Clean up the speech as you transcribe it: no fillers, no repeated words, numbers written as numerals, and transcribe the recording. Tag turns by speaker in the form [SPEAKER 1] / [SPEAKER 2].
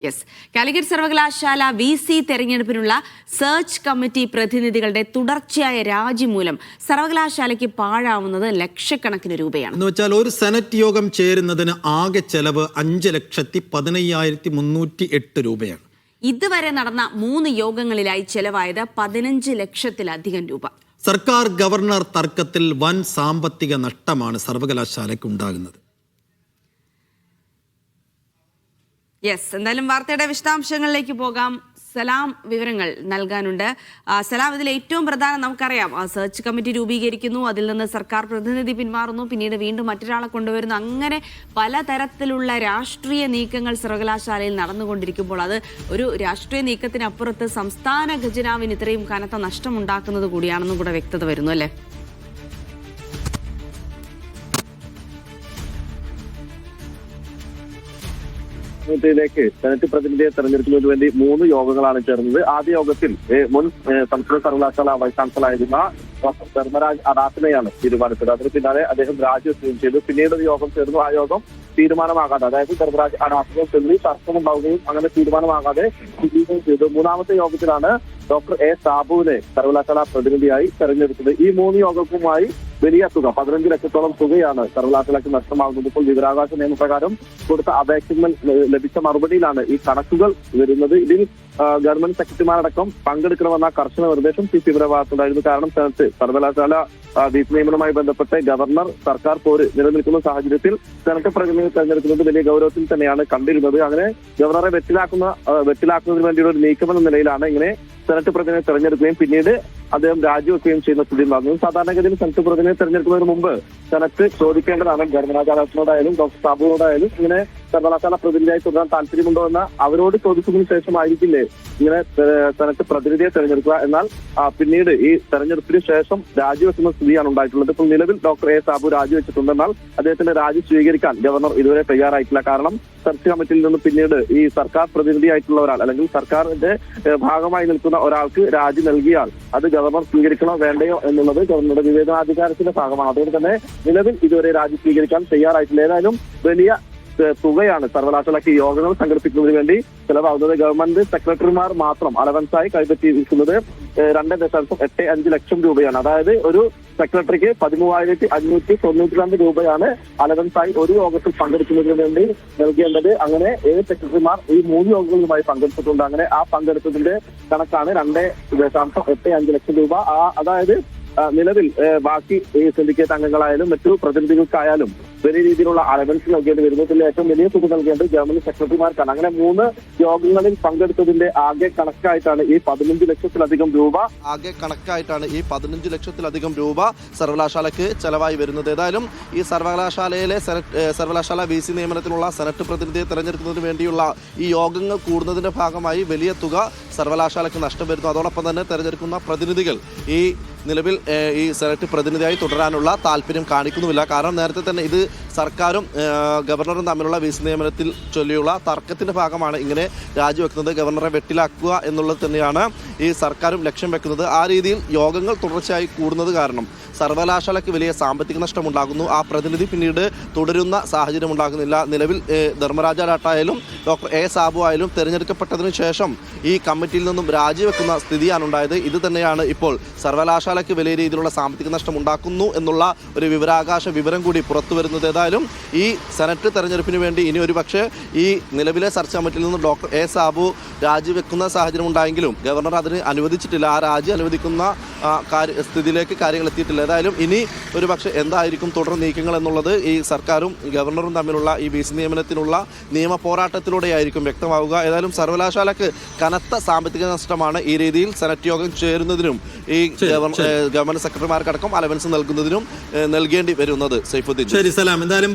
[SPEAKER 1] Yes, Calicut സർവകലാശാല VC തെരഞ്ഞെടുപ്പിനുള്ള search committee പ്രതിനിധികളുടെ തുടർച്ചയായ രാജി മൂലം സർവകലാശാലയ്ക്ക് പാഴാവുന്നത് ലക്ഷക്കണക്കിന് രൂപയാണ്.
[SPEAKER 2] എന്ന് വെച്ചാൽ ഒരു സെനറ്റ് യോഗം ചേരുന്നതിന് ആകെ ചെലവ് 5,11,308 രൂപയാണ്.
[SPEAKER 1] ഇതുവരെ നടന്ന 3 യോഗങ്ങളിലായി ചെലവായത് 15 ലക്ഷത്തിലധികം രൂപ.
[SPEAKER 2] സർക്കാർ ഗവർണർ തർക്കത്തിൽ വൻ സാമ്പത്തിക നഷ്ടമാണ് സർവകലാശാലയ്ക്ക് ഉണ്ടാകുന്നത്.
[SPEAKER 1] യെസ്, എന്തായാലും വാർത്തയുടെ വിശദാംശങ്ങളിലേക്ക് പോകാം. സലാം വിവരങ്ങൾ നൽകാനുണ്ട്. സലാം, ഇതിൽ ഏറ്റവും പ്രധാനം നമുക്കറിയാം, സെർച്ച് കമ്മിറ്റി രൂപീകരിക്കുന്നു, അതിൽ നിന്ന് സർക്കാർ പ്രതിനിധി പിന്മാറുന്നു, പിന്നീട് വീണ്ടും മറ്റൊരാളെ കൊണ്ടുവരുന്നു. അങ്ങനെ പലതരത്തിലുള്ള രാഷ്ട്രീയ നീക്കങ്ങൾ സർവകലാശാലയിൽ നടന്നുകൊണ്ടിരിക്കുമ്പോൾ അത് ഒരു രാഷ്ട്രീയ നീക്കത്തിനപ്പുറത്ത് സംസ്ഥാന ഖജനാവിന് ഇത്രയും കനത്ത നഷ്ടമുണ്ടാക്കുന്നത് കൂടിയാണെന്നും കൂടെ വ്യക്തത വരുന്നു അല്ലേ?
[SPEAKER 3] ിലേക്ക് സെനറ്റ് പ്രതിനിധിയെ തെരഞ്ഞെടുക്കുന്നതിന് വേണ്ടി 3 യോഗങ്ങളാണ് ചേർന്നത്. ആദ്യ യോഗത്തിൽ മുൻ സംസ്കൃത സർവകലാശാല വൈസ് ചാൻസലറായിരുന്ന ഡോക്ടർ ധർമ്മരാജ് അഡാസിനെയാണ് തീരുമാനിച്ചത്. അതിന് പിന്നാലെ അദ്ദേഹം രാജിവെക്കുകയും ചെയ്തു. പിന്നീട് ഒരു യോഗം ചേർന്നു. ആ യോഗം തീരുമാനമാകാതെ, അതായത് ധർമ്മരാജ് അഡാസിനെ ചൊല്ലി തർക്കമുണ്ടാവുകയും അങ്ങനെ തീരുമാനമാകാതെ പിരിയുകയും ചെയ്തു. 3ാമത്തെ യോഗത്തിലാണ് ഡോക്ടർ എ സാബുവിനെ സർവകലാശാല പ്രതിനിധിയായി തെരഞ്ഞെടുത്തത്. ഈ 3 യോഗങ്ങളുമായി വലിയ തുക 15 ലക്ഷത്തോളം തുകയാണ് സർവകലാശാലയ്ക്ക് നഷ്ടമാകുന്നത്. ഇപ്പോൾ വിവരാവകാശ നിയമപ്രകാരം കൊടുത്ത അപേക്ഷകൾ ലഭിച്ച മറുപടിയിലാണ് ഈ കണക്കുകൾ വരുന്നത്. ഇതിൽ ഗവൺമെന്റ് സെക്രട്ടറിമാരടക്കം പങ്കെടുക്കണമെന്ന കർശന നിർദ്ദേശം CPM ഭാഗത്തുണ്ടായിരുന്നു. കാരണം സെനറ്റ് സർവകലാശാല VC നിയമനവുമായി ബന്ധപ്പെട്ട് ഗവർണർ സർക്കാർ പോര് നിലനിൽക്കുന്ന സാഹചര്യത്തിൽ സെനറ്റ് പ്രതിനിധി തെരഞ്ഞെടുക്കുന്നത് വലിയ ഗൗരവത്തിൽ തന്നെയാണ് കണ്ടിരുന്നത്. അങ്ങനെ ഗവർണറെ വെട്ടിലാക്കുന്നതിന് വേണ്ടിയുള്ള ഒരു നീക്കമെന്ന നിലയിലാണ് ഇങ്ങനെ സെനറ്റ് പ്രതിനിധിയെ തെരഞ്ഞെടുക്കുകയും പിന്നീട് അദ്ദേഹം രാജിവെക്കുകയും ചെയ്യുന്ന സ്ഥിതി ഉണ്ടാകുന്നത്. സാധാരണഗതിയിൽ സെനറ്റ് പ്രതിനിധിയെ തെരഞ്ഞെടുക്കുന്നതിന് മുമ്പ് സെനറ്റ് ചോദിക്കേണ്ടതാണ് ധർമ്മരാജാനോടായാലും ഡോക്ടർ സാബുവിനോടായാലും ഇങ്ങനെ സർവകലാശാല പ്രതിനിധിയായി തുടരാൻ താല്പര്യമുണ്ടോ എന്ന് അവരോട് ചോദിച്ചതിനു ശേഷമായിരിക്കില്ലേ ഇങ്ങനെ സെനറ്റ് പ്രതിനിധിയെ തെരഞ്ഞെടുക്കുക. എന്നാൽ പിന്നീട് ഈ തെരഞ്ഞെടുപ്പിന് ശേഷം രാജിവെക്കുന്ന സ്ഥിതിയാണ് ഉണ്ടായിട്ടുള്ളത്. ഇപ്പോൾ നിലവിൽ ഡോക്ടർ എ സാബു രാജിവെച്ചിട്ടുണ്ടെന്നാൽ അദ്ദേഹത്തിന്റെ രാജി സ്വീകരിക്കാൻ ഗവർണർ ഇതുവരെ തയ്യാറായിട്ടില്ല. കാരണം സെർച്ച് കമ്മിറ്റിയിൽ നിന്ന് പിന്നീട് ഈ സർക്കാർ പ്രതിനിധിയായിട്ടുള്ള ഒരാൾ അല്ലെങ്കിൽ സർക്കാരിന്റെ ഭാഗമായി നിൽക്കുന്ന ഒരാൾക്ക് രാജി നൽകിയാൽ അത് ഗവർണർ സ്വീകരിക്കണോ വേണ്ടയോ എന്നുള്ളത് ഗവർണറുടെ വിവേചനാധികാരത്തിന്റെ ഭാഗമാണ്. അതുകൊണ്ട് തന്നെ നിലവിൽ ഇതുവരെ രാജി സ്വീകരിക്കാൻ തയ്യാറായിട്ടില്ല. ഏതായാലും വലിയ തുകയാണ് സർവകലാശാലയ്ക്ക് യോഗങ്ങൾ സംഘടിപ്പിക്കുന്നതിന് വേണ്ടി ചെലവാകുന്നത്. ഗവൺമെന്റ് സെക്രട്ടറിമാർ മാത്രം അലവൻസായി കൈപ്പറ്റിയിരിക്കുന്നത് 2.85 ലക്ഷം രൂപയാണ്. അതായത് ഒരു സെക്രട്ടറിക്ക് 13,592 രൂപയാണ് അലവൻസായി ഒരു യോഗത്തിൽ പങ്കെടുക്കുന്നതിന് വേണ്ടി നൽകേണ്ടത്. അങ്ങനെ 7 സെക്രട്ടറിമാർ ഈ 3 യോഗങ്ങളുമായി പങ്കെടുത്തിട്ടുണ്ട്. അങ്ങനെ ആ പങ്കെടുത്തതിന്റെ കണക്കാണ് 2.85 ലക്ഷം രൂപ. അതായത് നിലവിൽ ബാക്കി ഈ സിൻഡിക്കേറ്റ് അംഗങ്ങളായാലും മറ്റു പ്രതിനിധികൾക്കായാലും വലിയ രീതിയിലുള്ള അലവൻസ് നൽകേണ്ടി വരുന്നു. ഇതിൽ ഏറ്റവും വലിയ തുക നൽകേണ്ടത് ഗവൺമെന്റ് സെക്രട്ടറിമാർക്കാണ്. അങ്ങനെ 3 യോഗങ്ങളിൽ പങ്കെടുത്തതിന്റെ ആകെ കണക്കായിട്ടാണ് ഈ 15 ലക്ഷത്തിലധികം രൂപ സർവകലാശാലയ്ക്ക് ചെലവായി വരുന്നത്. ഏതായാലും ഈ സർവകലാശാല VC നിയമനത്തിനുള്ള സെനറ്റ് പ്രതിനിധിയെ തെരഞ്ഞെടുക്കുന്നതിന് വേണ്ടിയുള്ള ഈ യോഗങ്ങൾ കൂടുന്നതിന്റെ ഭാഗമായി വലിയ തുക സർവകലാശാലയ്ക്ക് നഷ്ടം വരുന്നു. അതോടൊപ്പം തന്നെ തെരഞ്ഞെടുക്കുന്ന പ്രതിനിധികൾ ഈ നിലവിൽ ഈ സെനറ്റ് പ്രതിനിധിയായി തുടരാനുള്ള താല്പര്യം കാണിക്കുന്നുമില്ല. കാരണം നേരത്തെ തന്നെ ഇത് സർക്കാരും ഗവർണറും തമ്മിലുള്ള VC നിയമനത്തിൽ ചൊല്ലിയുള്ള തർക്കത്തിന്റെ ഭാഗമാണ് ഇങ്ങനെ രാജിവെക്കുന്നത്. ഗവർണറെ വെട്ടിലാക്കുക എന്നുള്ളത് തന്നെയാണ് ഈ സർക്കാരും ലക്ഷ്യം വെക്കുന്നത്. ആ രീതിയിൽ യോഗങ്ങൾ തുടർച്ചയായി കൂടുന്നത് കാരണം സർവകലാശാലയ്ക്ക് വലിയ സാമ്പത്തിക നഷ്ടമുണ്ടാകുന്നു. ആ പ്രതിനിധി പിന്നീട് തുടരുന്ന സാഹചര്യം ഉണ്ടാകുന്നില്ല. നിലവിൽ ധർമ്മരാജാട്ടായാലും ഡോക്ടർ എ സാബു ആയാലും തിരഞ്ഞെടുക്കപ്പെട്ടതിനു ശേഷം ഈ കമ്മിറ്റിയിൽ നിന്നും രാജിവെക്കുന്ന സ്ഥിതിയാണ് ഉണ്ടായത്. ഇത് തന്നെയാണ് ഇപ്പോൾ സർവകലാശാലയ്ക്ക് വലിയ രീതിയിലുള്ള സാമ്പത്തിക നഷ്ടം ഉണ്ടാക്കുന്നു എന്നുള്ള ഒരു വിവരാവകാശ വിവരം കൂടി പുറത്തു വരുന്നത്. ഏതായാലും ഈ സെനറ്റ് തെരഞ്ഞെടുപ്പിന് വേണ്ടി ഇനി ഒരുപക്ഷെ ഈ നിലവിലെ സെർച്ച് കമ്മിറ്റിയിൽ നിന്ന് ഡോക്ടർ എ സാബു രാജിവെക്കുന്ന സാഹചര്യം ഉണ്ടായെങ്കിലും ഗവർണർ അതിന് അനുവദിച്ചിട്ടില്ല. ആ രാജി അനുവദിക്കുന്ന സ്ഥിതിയിലേക്ക് കാര്യങ്ങൾ എത്തിയിട്ടില്ല. ഏതായാലും ഇനി ഒരുപക്ഷെ എന്തായിരിക്കും തുടർ നീക്കങ്ങൾ എന്നുള്ളത് ഈ സർക്കാരും ഗവർണറും തമ്മിലുള്ള ഈ VC നിയമനത്തിനുള്ള നിയമ പോരാട്ടത്തിലൂടെയായിരിക്കും വ്യക്തമാവുക. ഏതായാലും സർവകലാശാലയ്ക്ക് കനത്ത സാമ്പത്തിക നഷ്ടമാണ് ഈ രീതിയിൽ സെനറ്റ് യോഗം ചേരുന്നതിനും ഈ ഗവൺമെന്റ് സെക്രട്ടറിമാർക്കടക്കം അലവൻസ് നൽകുന്നതിനും നൽകേണ്ടി വരുന്നത്. സൈഫുദ്ദീൻ.
[SPEAKER 2] ശരി സലാം. എന്തായാലും